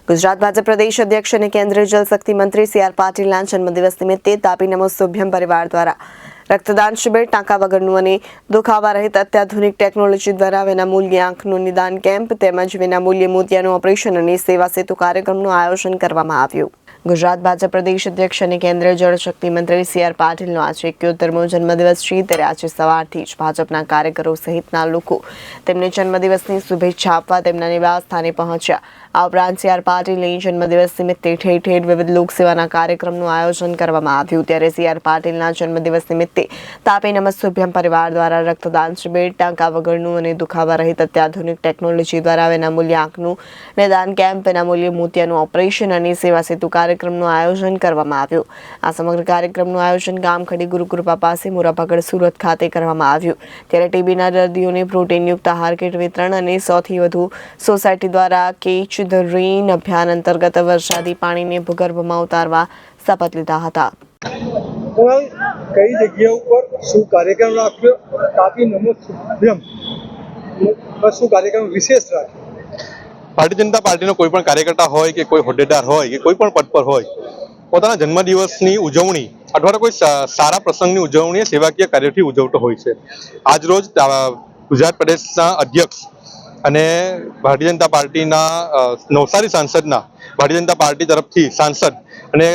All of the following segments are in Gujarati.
ગુજરાત ભાજપ પ્રદેશ અધ્યક્ષ અને કેન્દ્રીય જલશક્તિ મંત્રી સી.આર. પાટીલના જન્મદિવસ નિમિત્તે તાપી નમોસ્તુભ્યમ પરિવાર દ્વારા રક્તદાન શિબિર, ટાંકા વગરનું અને દુખાવા રહિત અત્યાધુનિક ટેકનોલોજી દ્વારા વિનામૂલ્યે આંખનું નિદાન કેમ્પ તેમજ વિનામૂલ્યે મોતિયાનું ઓપરેશન અને સેવા સેતુ કાર્યક્રમનું આયોજન કરવામાં આવ્યું. ગુજરાત ભાજપ પ્રદેશ અધ્યક્ષ અને કેન્દ્રીય જળશક્તિ મંત્રી સી.આર. પાટીલનો આજે 71મો જન્મદિવસ છે, ત્યારે આજે સવારથી જ ભાજપના કાર્યકરો સહિતના લોકો તેમને જન્મદિવસની શુભેચ્છા આપવા તેમના નિવાસ સ્થાને પહોંચ્યા. આ ઉપરાંત સી.આર. પાટીલની જન્મદિવસ નિમિત્તે ઠેર ઠેર વિવિધ લોકસેવાના કાર્યક્રમનું આયોજન કરવામાં આવ્યું. ત્યારે સી.આર. પાટીલના જન્મદિવસ નિમિત્તે તાપી નમસ્તુભ્યમ પરિવાર દ્વારા રક્તદાન શિબિર, ટાંકા વગરનું અને દુખાવા રહિત અત્યાધુનિક ટેકનોલોજી દ્વારા વિનામૂલ્યે આંખનું નિદાન કેમ્પ, વિનામૂલ્યે મોતિયાનું ઓપરેશન અને સેવા સેતુ કાર્યક્રમનું આયોજન કરવામાં આવ્યું. આ સમગ્ર કાર્યક્રમનું આયોજન ગામખડી ગુરુકૃપા પાસે મોરાભાગળ સુરત ખાતે કરવામાં આવ્યું. ત્યારે ટીબીના દર્દીઓને પ્રોટીનયુક્ત આહાર કીટ વિતરણ અને 100થી વધુ સોસાયટી દ્વારા કેચ ધ રેઇન અભિયાન અંતર્ગત વરસાદી પાણીને ભૂગર્ભમાં ઉતારવા શપથ લીધા હતા. કઈ જગ્યા ઉપર શું કાર્યક્રમ રાખ્યો? તાપી નમોસ્તુભ્યમ શું કાર્યક્રમ વિશેષ રાખ્યો? ભારતીય જનતા પાર્ટીનો કોઈ પણ કાર્યકર્તા હોય કે કોઈ હોદ્દેદાર હોય કે કોઈ પણ પદ પર હોય, પોતાના જન્મદિવસની ઉજવણી અથવા કોઈ સારા પ્રસંગની ઉજવણી સેવાકીય કાર્યોથી ઉજવતો હોય છે. આજરોજ ગુજરાત પ્રદેશના અધ્યક્ષ અને ભારતીય જનતા પાર્ટીના નવસારી સાંસદના ભારતીય જનતા પાર્ટી તરફથી સાંસદ અને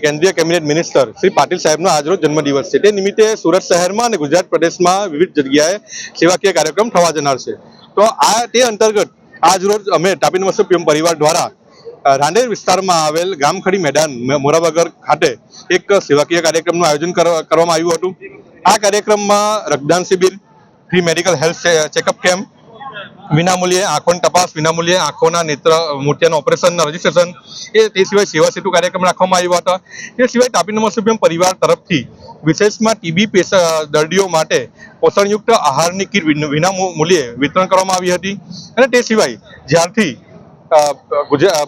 કેન્દ્રીય કેબિનેટ મિનિસ્ટર શ્રી પાટીલ સાહેબનો આજરોજ જન્મદિવસ છે. તે નિમિત્તે સુરત શહેરમાં અને ગુજરાત પ્રદેશમાં વિવિધ જગ્યાએ સેવાકીય કાર્યક્રમ થવા જનાર છે. તો તે અંતર્ગત આજરોજ અમે તાપી નમસ્તુભ્યમ પરિવાર દ્વારા રાંદેર વિસ્તારમાં આવેલ ગામખડી મેદાન મોરાભાગળ ખાતે એક સેવાકીય કાર્યક્રમનું આયોજન કરવામાં આવ્યું હતું. આ કાર્યક્રમમાં રક્તદાન શિબિર, free medical health checkup camp, વિનામૂલ્યે આંખોની તપાસ, વિનામૂલ્યે આંખોના નેત્ર મોતિયાના ઓપરેશનના રજીસ્ટ્રેશન, તે સિવાય સેવા સેતુ કાર્યક્રમ રાખવામાં આવ્યા હતા. તે સિવાય તાપી નમસ્તુભ્યમ પરિવાર તરફથી વિશેષમાં ટીબી દર્દીઓ માટે પોષણયુક્ત આહારની કીટ વિનામૂલ્યે વિતરણ કરવામાં આવી હતી. અને તે સિવાય જ્યારથી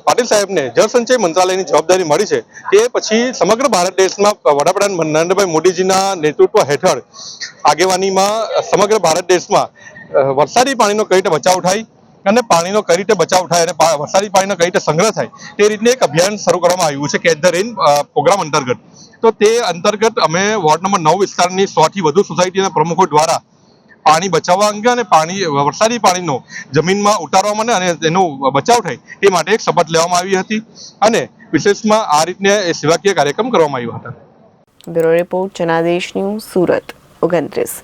પાટીલ સાહેબને જળસંચય મંત્રાલયની જવાબદારી મળી છે, તે પછી સમગ્ર ભારત દેશમાં વડાપ્રધાન નરેન્દ્રભાઈ મોદીજીના નેતૃત્વ હેઠળ આગેવાનીમાં સમગ્ર ભારત દેશમાં વરસાદી પાણીનો કઈ રીતે બચાવ થાય અને પાણીનો કઈ રીતે બચાવ થાય અને વરસાદી પાણીનો કઈ રીતે સંગ્રહ થાય, તે રીતે એક અભિયાન શરૂ કરવામાં આવ્યું છે કેચ ધ રેઇન પ્રોગ્રામ અંતર્ગત. તો તે અંતર્ગત અમે વોર્ડ નંબર 9 વિસ્તારની 100થી વધુ સોસાયટીના પ્રમુખો દ્વારા પાણી બચાવવા અંગે અને વરસાદી પાણીનો જમીનમાં ઉતારવા અને તેનો બચાવ થાય તે માટે એક શપથ લેવામાં આવી હતી અને વિશેષમાં આ રીતે સેવાકીય કાર્યક્રમ કરવામાં આવ્યા હતા. Bureau report, Janadesh news, Surat 29.